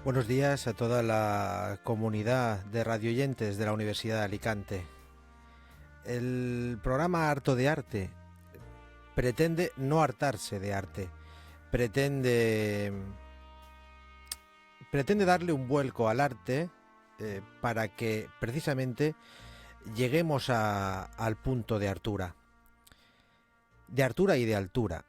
Buenos días a toda la comunidad de radioyentes de la Universidad de Alicante. El programa Harto de Arte pretende no hartarse de arte, pretende darle un vuelco al arte para que precisamente lleguemos al punto de hartura y de altura.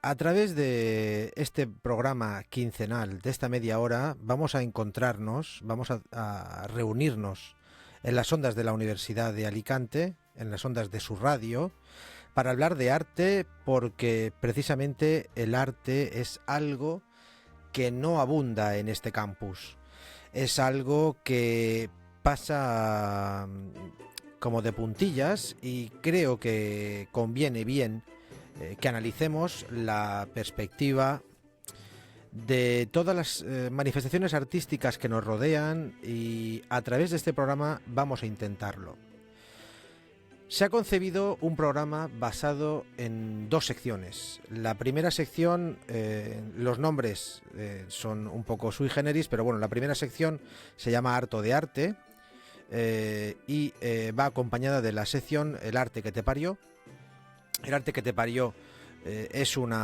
A través de este programa quincenal, de esta media hora, vamos a encontrarnos, vamos a reunirnos en las ondas de la Universidad de Alicante, en las ondas de su radio, para hablar de arte, porque precisamente el arte es algo que no abunda en este campus. Es algo que pasa como de puntillas y creo que conviene bien que analicemos la perspectiva de todas las manifestaciones artísticas que nos rodean, y a través de este programa vamos a intentarlo. Se ha concebido un programa basado en dos secciones. La primera sección, los nombres son un poco sui generis, pero bueno, la primera sección se llama Harto de Arte y va acompañada de la sección El Arte que te parió. El Arte que te parió es un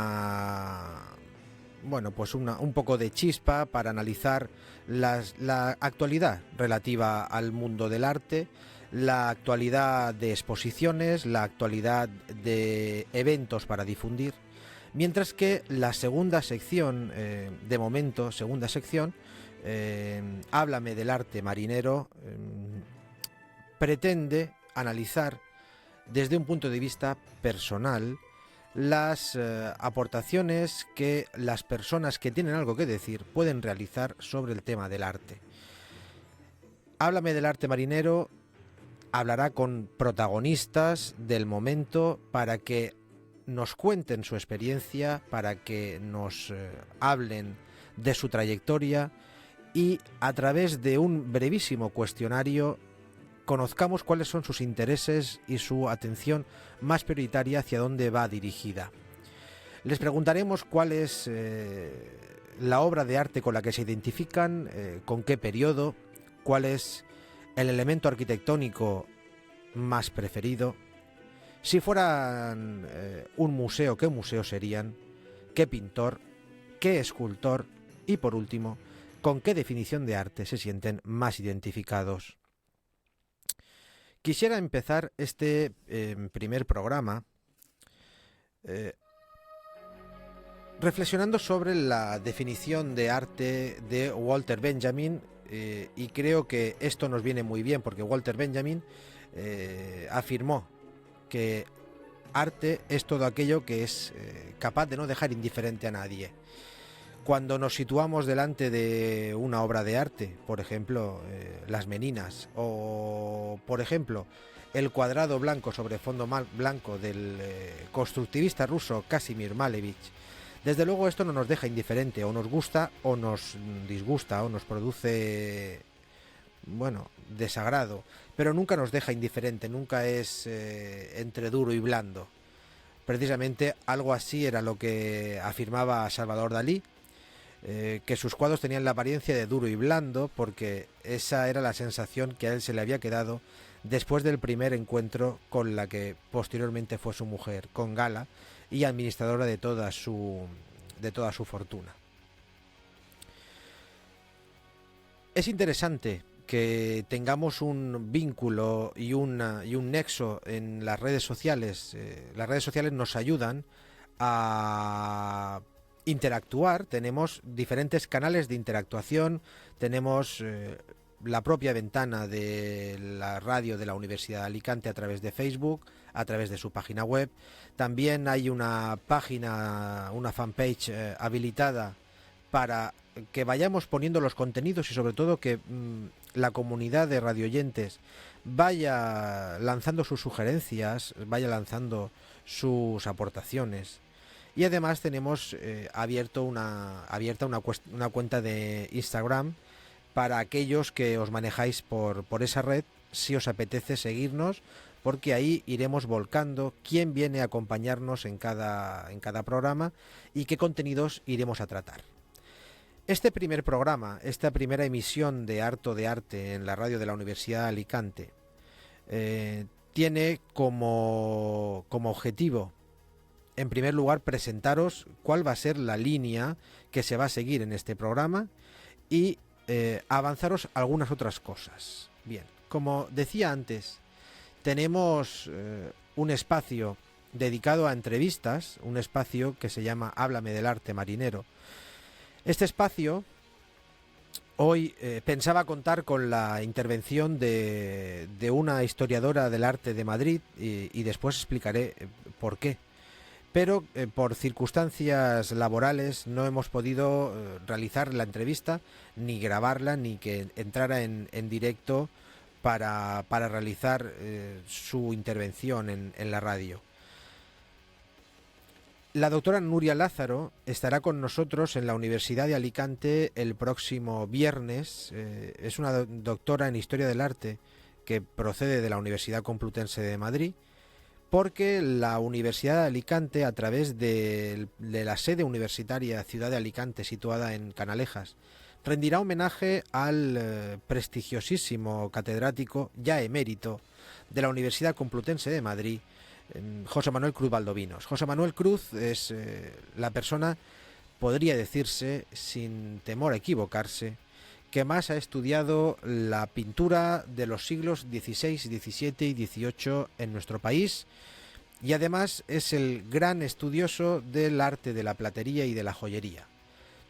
poco de chispa para analizar la actualidad relativa al mundo del arte, la actualidad de exposiciones, la actualidad de eventos para difundir, mientras que la segunda sección, Háblame del arte marinero, pretende analizar desde un punto de vista personal las aportaciones que las personas que tienen algo que decir pueden realizar sobre el tema del arte. Háblame del arte marinero hablará con protagonistas del momento para que nos cuenten su experiencia, para que nos hablen de su trayectoria y a través de un brevísimo cuestionario conozcamos cuáles son sus intereses y su atención más prioritaria, hacia dónde va dirigida. Les preguntaremos cuál es la obra de arte con la que se identifican, con qué periodo, cuál es el elemento arquitectónico más preferido. Si fueran un museo, ¿qué museo serían? ¿Qué pintor? ¿Qué escultor? Y por último, ¿con qué definición de arte se sienten más identificados? Quisiera empezar este primer programa reflexionando sobre la definición de arte de Walter Benjamin, y creo que esto nos viene muy bien porque Walter Benjamin afirmó que arte es todo aquello que es capaz de no dejar indiferente a nadie. Cuando nos situamos delante de una obra de arte, por ejemplo, Las Meninas, o por ejemplo, el cuadrado blanco sobre fondo blanco del constructivista ruso Kazimir Malevich, desde luego esto no nos deja indiferente, o nos gusta o nos disgusta o nos produce, desagrado, pero nunca nos deja indiferente, nunca es entre duro y blando. Precisamente algo así era lo que afirmaba Salvador Dalí, que sus cuadros tenían la apariencia de duro y blando, porque esa era la sensación que a él se le había quedado después del primer encuentro con la que posteriormente fue su mujer, con Gala, y administradora de toda su fortuna. Es interesante que tengamos un vínculo y un nexo en las redes sociales. Las redes sociales nos ayudan a interactuar, tenemos diferentes canales de interactuación, tenemos la propia ventana de la radio de la Universidad de Alicante a través de Facebook, a través de su página web. También hay una página, una fanpage habilitada para que vayamos poniendo los contenidos y sobre todo que la comunidad de radioyentes vaya lanzando sus sugerencias, vaya lanzando sus aportaciones. Y además tenemos abierta una cuenta de Instagram para aquellos que os manejáis por esa red, si os apetece seguirnos, porque ahí iremos volcando quién viene a acompañarnos en cada programa y qué contenidos iremos a tratar. Este primer programa, esta primera emisión de Harto de Arte en la radio de la Universidad de Alicante, tiene como objetivo, en primer lugar, presentaros cuál va a ser la línea que se va a seguir en este programa y avanzaros algunas otras cosas. Bien, como decía antes, tenemos un espacio dedicado a entrevistas, un espacio que se llama Háblame del arte marinero. Este espacio hoy pensaba contar con la intervención de una historiadora del arte de Madrid y después explicaré por qué. Pero por circunstancias laborales no hemos podido realizar la entrevista, ni grabarla, ni que entrara en directo para realizar su intervención en la radio. La doctora Nuria Lázaro estará con nosotros en la Universidad de Alicante el próximo viernes. Es una doctora en Historia del Arte que procede de la Universidad Complutense de Madrid, porque la Universidad de Alicante, a través de la sede universitaria Ciudad de Alicante, situada en Canalejas, rendirá homenaje al prestigiosísimo catedrático ya emérito de la Universidad Complutense de Madrid, José Manuel Cruz Valdovinos. José Manuel Cruz es la persona, podría decirse, sin temor a equivocarse, que más ha estudiado la pintura de los siglos XVI, XVII y XVIII en nuestro país, y además es el gran estudioso del arte de la platería y de la joyería.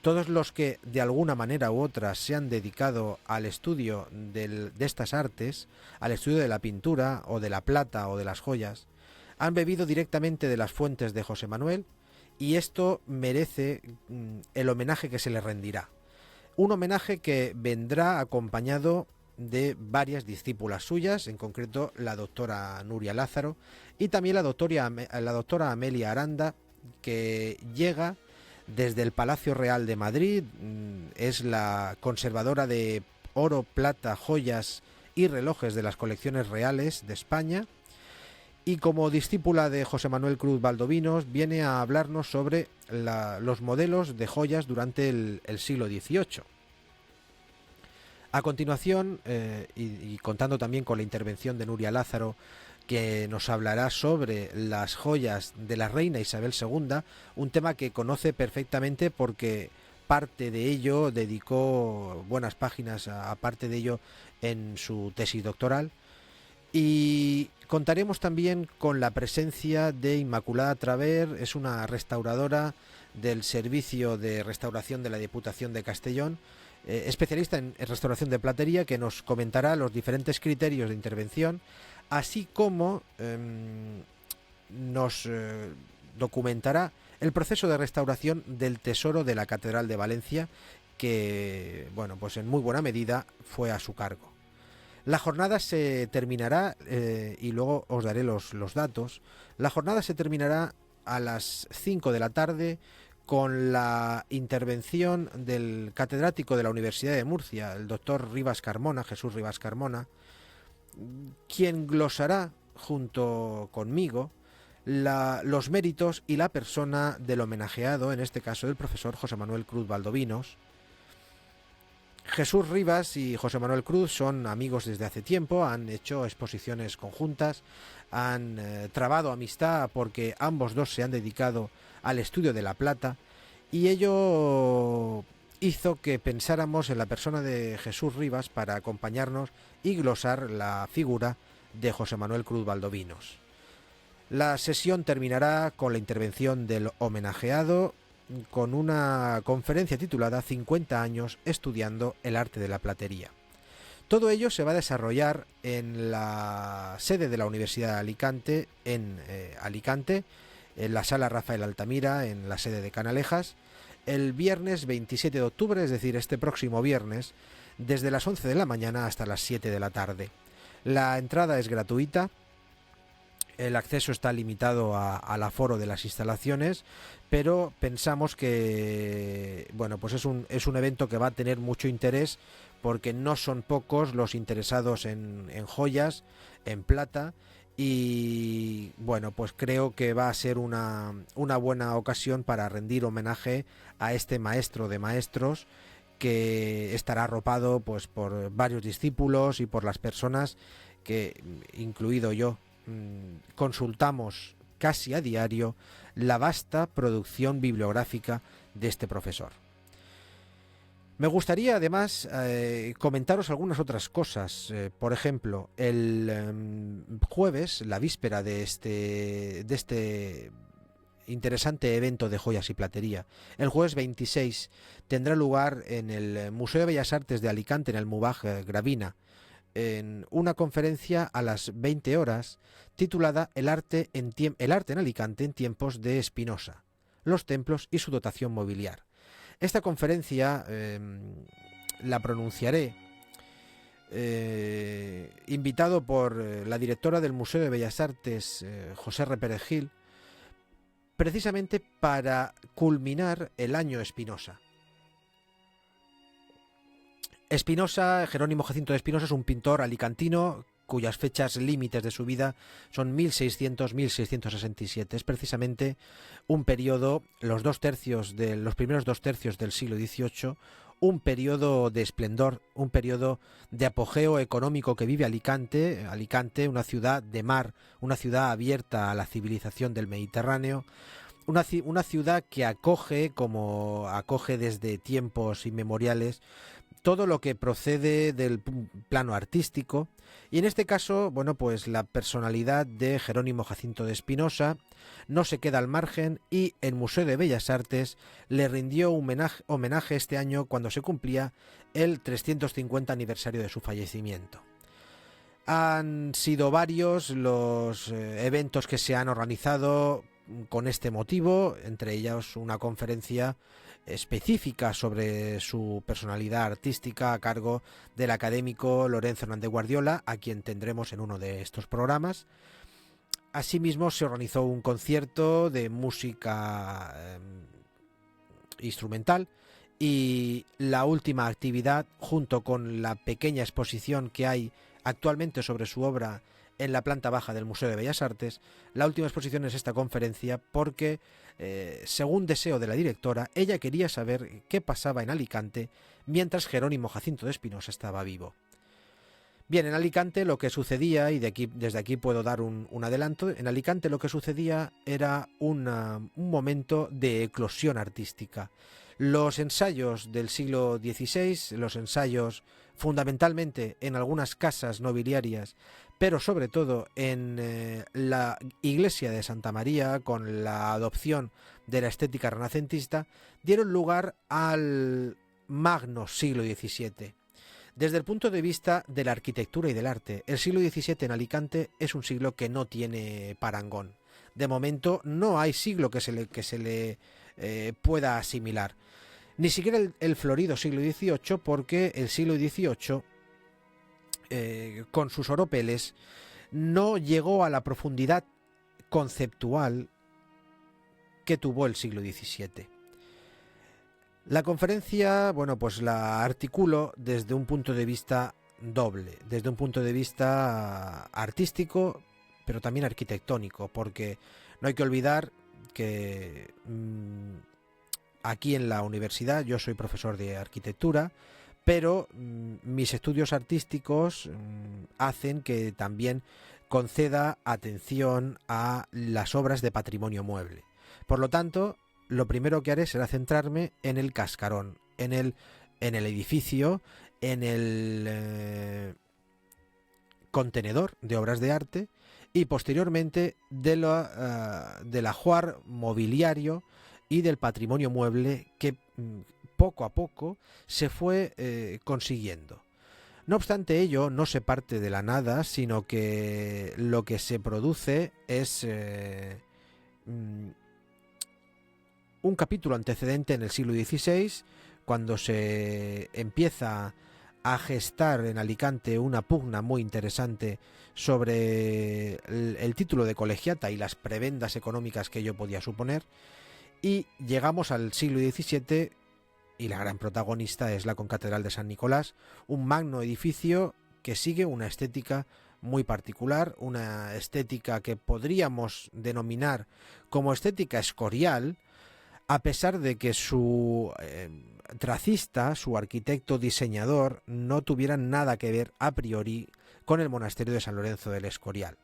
Todos los que de alguna manera u otra se han dedicado al estudio de estas artes, al estudio de la pintura o de la plata o de las joyas, han bebido directamente de las fuentes de José Manuel, y esto merece el homenaje que se le rendirá. Un homenaje que vendrá acompañado de varias discípulas suyas, en concreto la doctora Nuria Lázaro y también la doctora Amelia Aranda, que llega desde el Palacio Real de Madrid, es la conservadora de oro, plata, joyas y relojes de las colecciones reales de España, y como discípula de José Manuel Cruz Valdovinos viene a hablarnos sobre los modelos de joyas durante el siglo XVIII. A continuación, y contando también con la intervención de Nuria Lázaro, que nos hablará sobre las joyas de la reina Isabel II, un tema que conoce perfectamente porque parte de ello dedicó buenas páginas a parte de ello en su tesis doctoral. Y contaremos también con la presencia de Inmaculada Traver, es una restauradora del Servicio de Restauración de la Diputación de Castellón, especialista en restauración de platería, que nos comentará los diferentes criterios de intervención, así como nos documentará el proceso de restauración del tesoro de la Catedral de Valencia, que, bueno, pues en muy buena medida fue a su cargo. La jornada se terminará, y luego os daré los datos, la jornada se terminará a las 5 de la tarde con la intervención del catedrático de la Universidad de Murcia, el doctor Rivas Carmona, Jesús Rivas Carmona, quien glosará junto conmigo los méritos y la persona del homenajeado, en este caso el profesor José Manuel Cruz Valdovinos. Jesús Rivas y José Manuel Cruz son amigos desde hace tiempo, han hecho exposiciones conjuntas, han trabado amistad porque ambos dos se han dedicado al estudio de la plata, y ello hizo que pensáramos en la persona de Jesús Rivas para acompañarnos y glosar la figura de José Manuel Cruz Valdovinos. La sesión terminará con la intervención del homenajeado, con una conferencia titulada 50 años estudiando el arte de la platería. Todo ello se va a desarrollar en la sede de la Universidad de Alicante, en la sala Rafael Altamira, en la sede de Canalejas, el viernes 27 de octubre, es decir, este próximo viernes, desde las 11 de la mañana hasta las 7 de la tarde. La entrada es gratuita. El acceso está limitado al aforo de las instalaciones, pero pensamos que, bueno, pues es un evento que va a tener mucho interés, porque no son pocos los interesados en joyas, en plata, y bueno, pues creo que va a ser una buena ocasión para rendir homenaje a este maestro de maestros, que estará arropado pues por varios discípulos y por las personas que, incluido yo, consultamos casi a diario la vasta producción bibliográfica de este profesor. Me gustaría además comentaros algunas otras cosas. Por ejemplo, el jueves, la víspera de este interesante evento de joyas y platería, el jueves 26 tendrá lugar en el Museo de Bellas Artes de Alicante, en el Mubaj Gravina, en una conferencia a las 20 horas titulada El arte en Alicante en tiempos de Espinosa, los templos y su dotación mobiliar. Esta conferencia la pronunciaré invitado por la directora del Museo de Bellas Artes, José R. Perejil, precisamente para culminar el año Espinosa. Espinosa, Jerónimo Jacinto de Espinosa, es un pintor alicantino cuyas fechas límites de su vida son 1600-1667. Es precisamente un periodo, los primeros 2/3 del siglo XVIII, un periodo de esplendor, un periodo de apogeo económico que vive Alicante. Alicante, una ciudad de mar, una ciudad abierta a la civilización del Mediterráneo, una ciudad que acoge, como acoge desde tiempos inmemoriales, todo lo que procede del plano artístico, y en este caso, bueno, pues la personalidad de Jerónimo Jacinto de Espinosa no se queda al margen, y el Museo de Bellas Artes le rindió un homenaje este año cuando se cumplía el 350 aniversario de su fallecimiento. Han sido varios los eventos que se han organizado con este motivo, entre ellos una conferencia específica sobre su personalidad artística a cargo del académico Lorenzo Hernández Guardiola, a quien tendremos en uno de estos programas. Asimismo, se organizó un concierto de música instrumental, y la última actividad, junto con la pequeña exposición que hay actualmente sobre su obra en la planta baja del Museo de Bellas Artes, la última exposición es esta conferencia porque, según deseo de la directora, ella quería saber qué pasaba en Alicante mientras Jerónimo Jacinto de Espinosa estaba vivo. Bien, en Alicante lo que sucedía, y desde aquí puedo dar un adelanto, en Alicante lo que sucedía era un momento de eclosión artística. Los ensayos del siglo XVI, los ensayos fundamentalmente en algunas casas nobiliarias, pero sobre todo en la iglesia de Santa María, con la adopción de la estética renacentista, dieron lugar al magno siglo XVII. Desde el punto de vista de la arquitectura y del arte, el siglo XVII en Alicante es un siglo que no tiene parangón. De momento no hay siglo que se le pueda asimilar. Ni siquiera el florido siglo XVIII, porque el siglo XVIII, con sus oropeles, no llegó a la profundidad conceptual que tuvo el siglo XVII. La conferencia, bueno, pues la articulo desde un punto de vista doble, desde un punto de vista artístico, pero también arquitectónico, porque no hay que olvidar que aquí en la universidad yo soy profesor de arquitectura, pero mis estudios artísticos hacen que también conceda atención a las obras de patrimonio mueble. Por lo tanto, lo primero que haré será centrarme en el cascarón, en el edificio, en el contenedor de obras de arte, y posteriormente del ajuar mobiliario y del patrimonio mueble que poco a poco se fue consiguiendo. No obstante ello, no se parte de la nada, sino que lo que se produce es un capítulo antecedente en el siglo XVI, cuando se empieza a gestar en Alicante una pugna muy interesante sobre el título de colegiata y las prebendas económicas que ello podía suponer, y llegamos al siglo XVII, y la gran protagonista es la concatedral de San Nicolás, un magno edificio que sigue una estética muy particular, una estética que podríamos denominar como estética escorial, a pesar de que su tracista, su arquitecto diseñador, no tuviera nada que ver a priori con el monasterio de San Lorenzo del Escorial.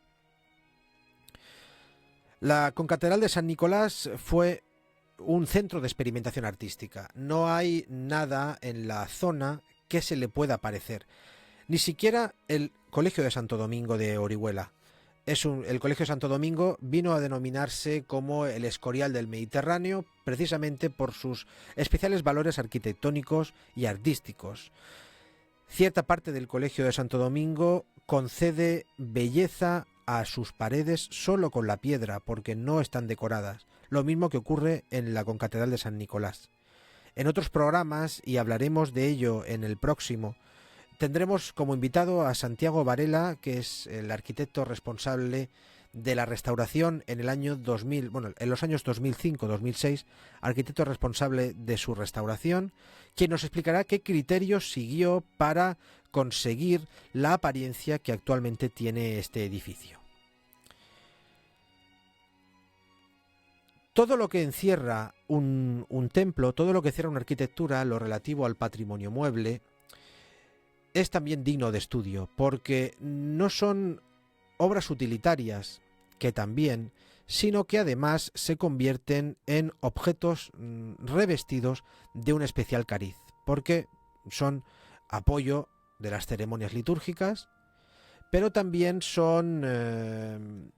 La concatedral de San Nicolás fue un centro de experimentación artística. No hay nada en la zona que se le pueda parecer. Ni siquiera el Colegio de Santo Domingo de Orihuela. El Colegio de Santo Domingo vino a denominarse como el Escorial del Mediterráneo precisamente por sus especiales valores arquitectónicos y artísticos. Cierta parte del Colegio de Santo Domingo concede belleza a sus paredes solo con la piedra porque no están decoradas, lo mismo que ocurre en la concatedral de San Nicolás. En otros programas, y hablaremos de ello en el próximo, tendremos como invitado a Santiago Varela, que es el arquitecto responsable de la restauración en el año 2000, en los años 2005-2006, arquitecto responsable de su restauración, quien nos explicará qué criterios siguió para conseguir la apariencia que actualmente tiene este edificio. Todo lo que encierra un templo, todo lo que encierra una arquitectura, lo relativo al patrimonio mueble, es también digno de estudio, porque no son obras utilitarias, que también, sino que además se convierten en objetos revestidos de un especial cariz, porque son apoyo de las ceremonias litúrgicas, pero también son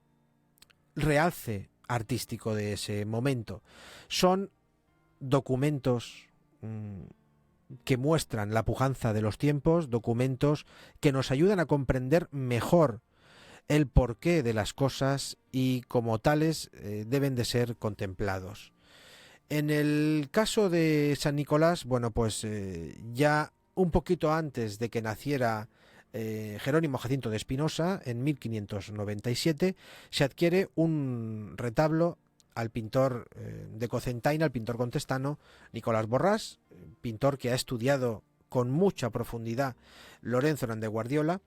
realce artístico de ese momento. Son documentos que muestran la pujanza de los tiempos, documentos que nos ayudan a comprender mejor el porqué de las cosas y como tales deben de ser contemplados. En el caso de San Nicolás, ya un poquito antes de que naciera Jerónimo Jacinto de Espinosa, en 1597, se adquiere un retablo al pintor de Cocentaina, al pintor contestano Nicolás Borrás, pintor que ha estudiado con mucha profundidad Lorenzo Hernández Guardiola.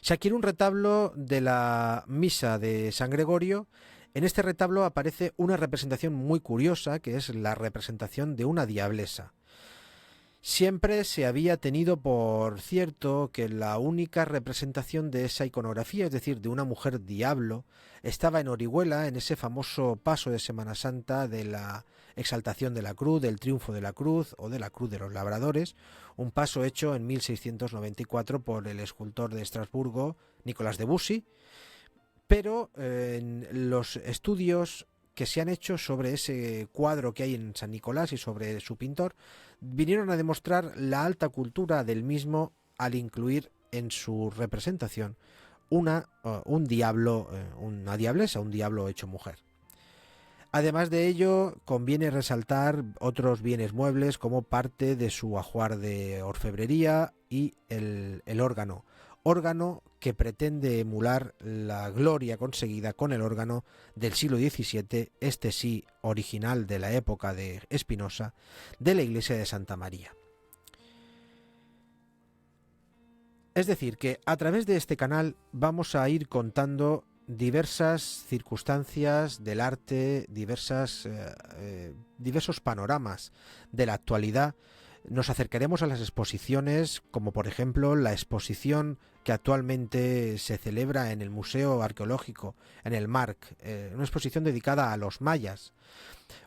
Se adquiere un retablo de la Misa de San Gregorio. En este retablo aparece una representación muy curiosa, que es la representación de una diablesa. Siempre se había tenido por cierto que la única representación de esa iconografía, es decir, de una mujer diablo, estaba en Orihuela, en ese famoso paso de Semana Santa de la exaltación de la cruz, del triunfo de la cruz o de la cruz de los labradores, un paso hecho en 1694 por el escultor de Estrasburgo, Nicolás de Bussy, pero en los estudios que se han hecho sobre ese cuadro que hay en San Nicolás y sobre su pintor, vinieron a demostrar la alta cultura del mismo al incluir en su representación un diablo, una diablesa, un diablo hecho mujer. Además de ello, conviene resaltar otros bienes muebles como parte de su ajuar de orfebrería y el órgano que pretende emular la gloria conseguida con el órgano del siglo XVII, este sí original de la época de Espinosa, de la iglesia de Santa María. Es decir, que a través de este canal vamos a ir contando diversas circunstancias del arte, diversos panoramas de la actualidad. Nos acercaremos a las exposiciones, como por ejemplo la exposición que actualmente se celebra en el Museo Arqueológico, en el MARC, una exposición dedicada a los mayas.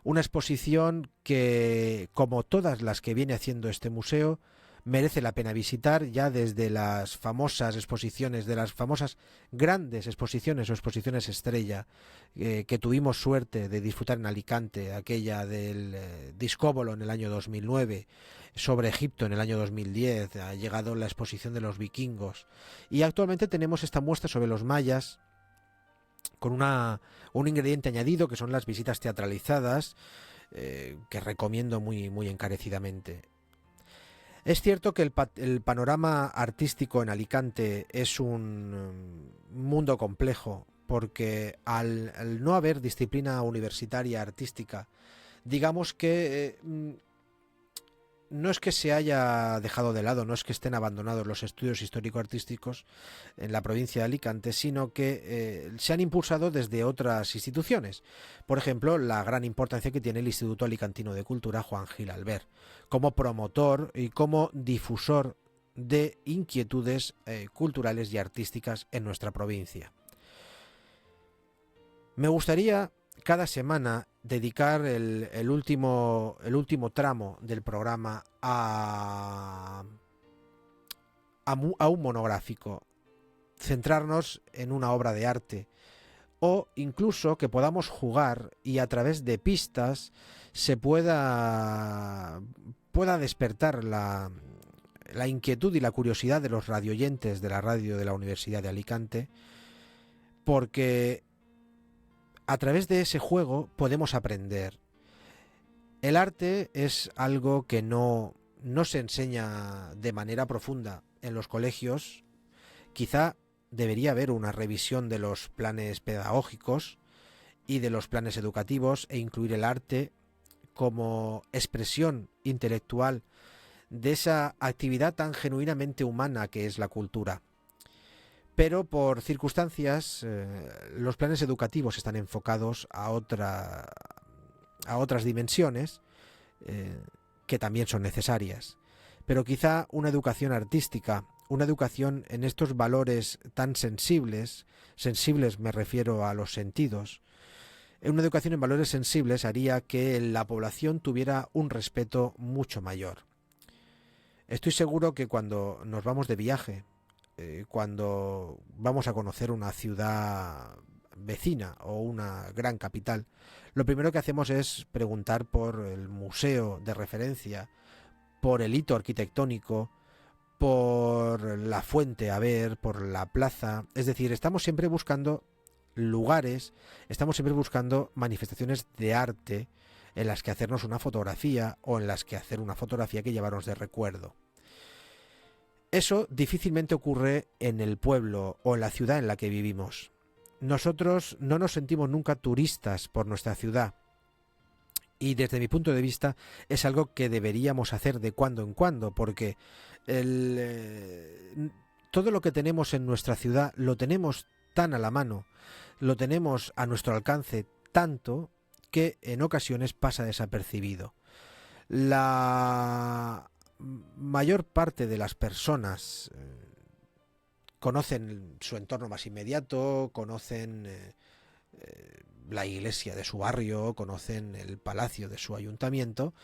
Una exposición que, como todas las que viene haciendo este museo, merece la pena visitar ya desde las famosas exposiciones, de las famosas grandes exposiciones o exposiciones estrella que tuvimos suerte de disfrutar en Alicante, aquella del Discóbolo en el año 2009, sobre Egipto en el año 2010, ha llegado la exposición de los vikingos y actualmente tenemos esta muestra sobre los mayas con un ingrediente añadido que son las visitas teatralizadas que recomiendo muy, muy encarecidamente. Es cierto que el panorama artístico en Alicante es un mundo complejo, porque al no haber disciplina universitaria artística, digamos que no es que se haya dejado de lado, no es que estén abandonados los estudios histórico-artísticos en la provincia de Alicante, sino que se han impulsado desde otras instituciones. Por ejemplo, la gran importancia que tiene el Instituto Alicantino de Cultura Juan Gil Albert, como promotor y como difusor de inquietudes culturales y artísticas en nuestra provincia. Me gustaría cada semana dedicar el último tramo del programa a un monográfico, centrarnos en una obra de arte, o incluso que podamos jugar y a través de pistas se pueda despertar la inquietud y la curiosidad de los radioyentes de la radio de la Universidad de Alicante, porque a través de ese juego podemos aprender. El arte es algo que no se enseña de manera profunda en los colegios. Quizá debería haber una revisión de los planes pedagógicos y de los planes educativos e incluir el arte como expresión intelectual de esa actividad tan genuinamente humana que es la cultura. Pero por circunstancias los planes educativos están enfocados a otras dimensiones que también son necesarias. Pero quizá una educación artística, una educación en estos valores tan sensibles me refiero a los sentidos, una educación en valores sensibles haría que la población tuviera un respeto mucho mayor. Estoy seguro que cuando nos vamos de viaje, cuando vamos a conocer una ciudad vecina o una gran capital, lo primero que hacemos es preguntar por el museo de referencia, por el hito arquitectónico, por la fuente a ver, por la plaza. Es decir, estamos siempre buscando lugares, estamos siempre buscando manifestaciones de arte en las que hacernos una fotografía o en las que hacer una fotografía que llevarnos de recuerdo. Eso difícilmente ocurre en el pueblo o en la ciudad en la que vivimos. Nosotros no nos sentimos nunca turistas por nuestra ciudad. Y desde mi punto de vista es algo que deberíamos hacer de cuando en cuando, porque todo lo que tenemos en nuestra ciudad lo tenemos tan a la mano, lo tenemos a nuestro alcance tanto que en ocasiones pasa desapercibido. La mayor parte de las personas conocen su entorno más inmediato, conocen la iglesia de su barrio, conocen el palacio de su ayuntamiento,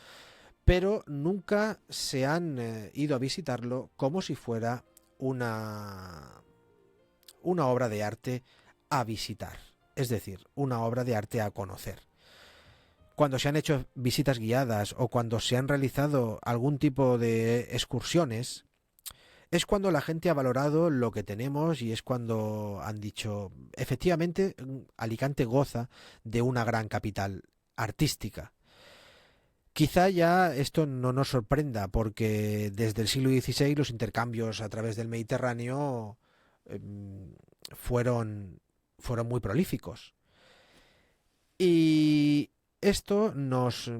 pero nunca se han ido a visitarlo como si fuera una obra de arte a visitar, es decir, una obra de arte a conocer. Cuando se han hecho visitas guiadas o cuando se han realizado algún tipo de excursiones, es cuando la gente ha valorado lo que tenemos y es cuando han dicho, efectivamente, Alicante goza de una gran capital artística. Quizá ya esto no nos sorprenda porque desde el siglo XVI los intercambios a través del Mediterráneo fueron muy prolíficos. Y esto nos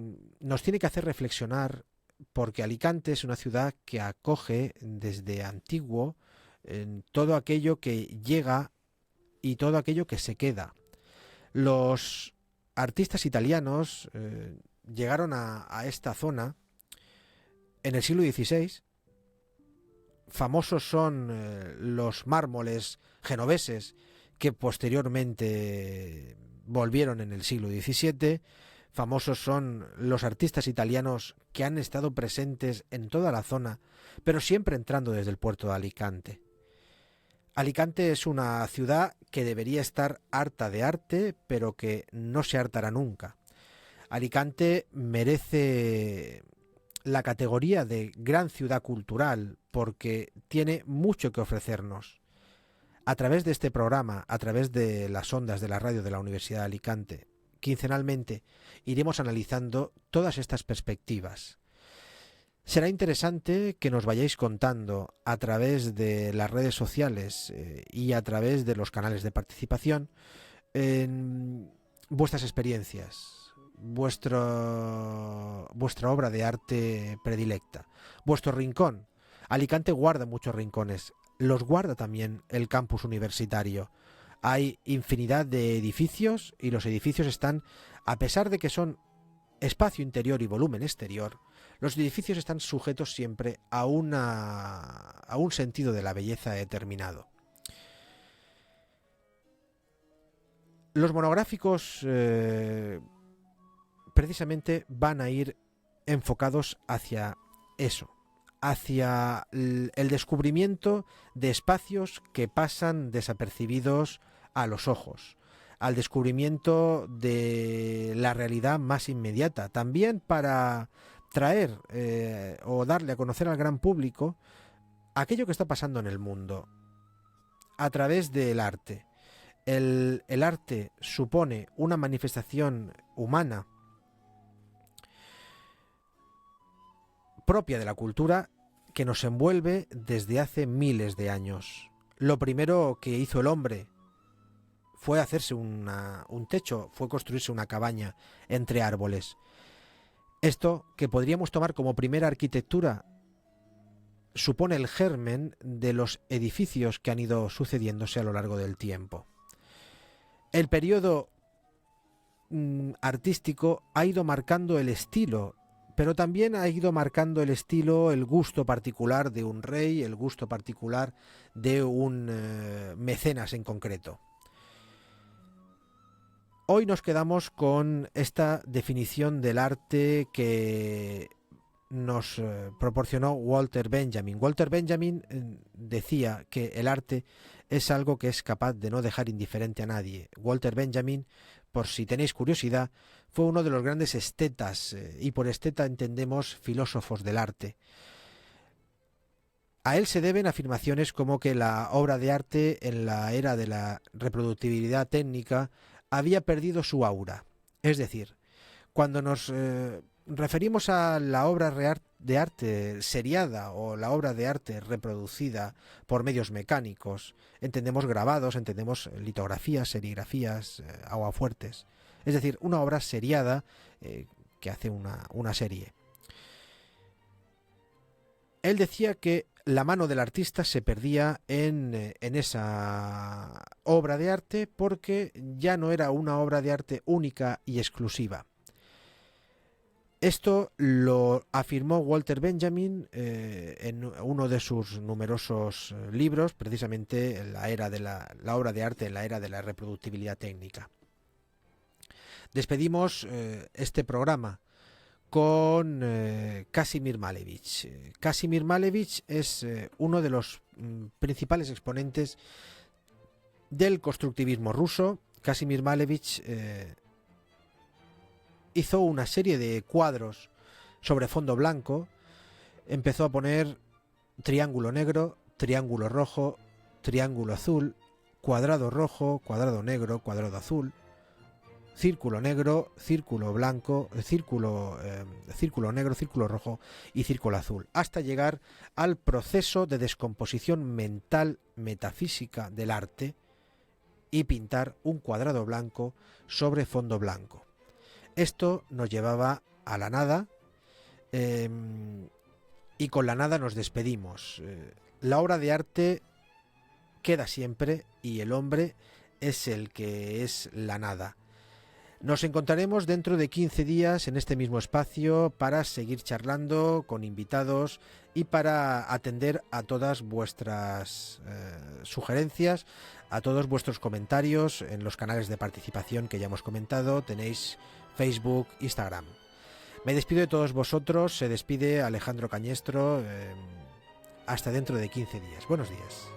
tiene que hacer reflexionar porque Alicante es una ciudad que acoge desde antiguo todo aquello que llega y todo aquello que se queda. Los artistas italianos llegaron a esta zona en el siglo XVI. Famosos son los mármoles genoveses que posteriormente volvieron en el siglo XVII. Famosos son los artistas italianos que han estado presentes en toda la zona, pero siempre entrando desde el puerto de Alicante. Alicante es una ciudad que debería estar harta de arte, pero que no se hartará nunca. Alicante merece la categoría de gran ciudad cultural porque tiene mucho que ofrecernos. A través de este programa, a través de las ondas de la radio de la Universidad de Alicante, quincenalmente iremos analizando todas estas perspectivas. Será interesante que nos vayáis contando a través de las redes sociales y a través de los canales de participación en vuestras experiencias. vuestra obra de arte predilecta, vuestro rincón. Alicante guarda muchos rincones, los guarda también el campus universitario. Hay infinidad de edificios y los edificios están, a pesar de que son espacio interior y volumen exterior, los edificios están sujetos siempre a un sentido de la belleza determinado. Los monográficos precisamente van a ir enfocados hacia eso, hacia el descubrimiento de espacios que pasan desapercibidos a los ojos, al descubrimiento de la realidad más inmediata, también para traer o darle a conocer al gran público aquello que está pasando en el mundo a través del arte. El arte supone una manifestación humana propia de la cultura que nos envuelve desde hace miles de años. Lo primero que hizo el hombre fue hacerse un techo, fue construirse una cabaña entre árboles. Esto, que podríamos tomar como primera arquitectura, supone el germen de los edificios que han ido sucediéndose a lo largo del tiempo. El periodo artístico ha ido marcando el estilo, pero también ha ido marcando el estilo, el gusto particular de un rey, el gusto particular de un mecenas en concreto. Hoy nos quedamos con esta definición del arte que nos proporcionó Walter Benjamin. Walter Benjamin decía que el arte es algo que es capaz de no dejar indiferente a nadie. Walter Benjamin, por si tenéis curiosidad, fue uno de los grandes estetas, y por esteta entendemos filósofos del arte. A él se deben afirmaciones como que la obra de arte en la era de la reproductibilidad técnica había perdido su aura. Es decir, cuando nos referimos a la obra de arte seriada o la obra de arte reproducida por medios mecánicos, entendemos grabados, entendemos litografías, serigrafías, aguafuertes. Es decir, una obra seriada que hace una serie. Él decía que la mano del artista se perdía en esa obra de arte porque ya no era una obra de arte única y exclusiva. Esto lo afirmó Walter Benjamin en uno de sus numerosos libros, precisamente en la obra de arte en la era de la reproductibilidad técnica. Despedimos este programa con Kazimir Malevich. Kazimir Malevich es uno de los principales exponentes del constructivismo ruso. Kazimir Malevich hizo una serie de cuadros sobre fondo blanco, empezó a poner triángulo negro, triángulo rojo, triángulo azul, cuadrado rojo, cuadrado negro, cuadrado azul, círculo negro, círculo blanco, círculo negro, círculo rojo y círculo azul, hasta llegar al proceso de descomposición mental metafísica del arte y pintar un cuadrado blanco sobre fondo blanco. Esto nos llevaba a la nada y con la nada nos despedimos. La obra de arte queda siempre y el hombre es el que es la nada. Nos encontraremos dentro de 15 días en este mismo espacio para seguir charlando con invitados y para atender a todas vuestras sugerencias, a todos vuestros comentarios en los canales de participación que ya hemos comentado. Tenéis Facebook, Instagram. Me despido de todos vosotros, se despide Alejandro Cañestro, hasta dentro de 15 días. Buenos días.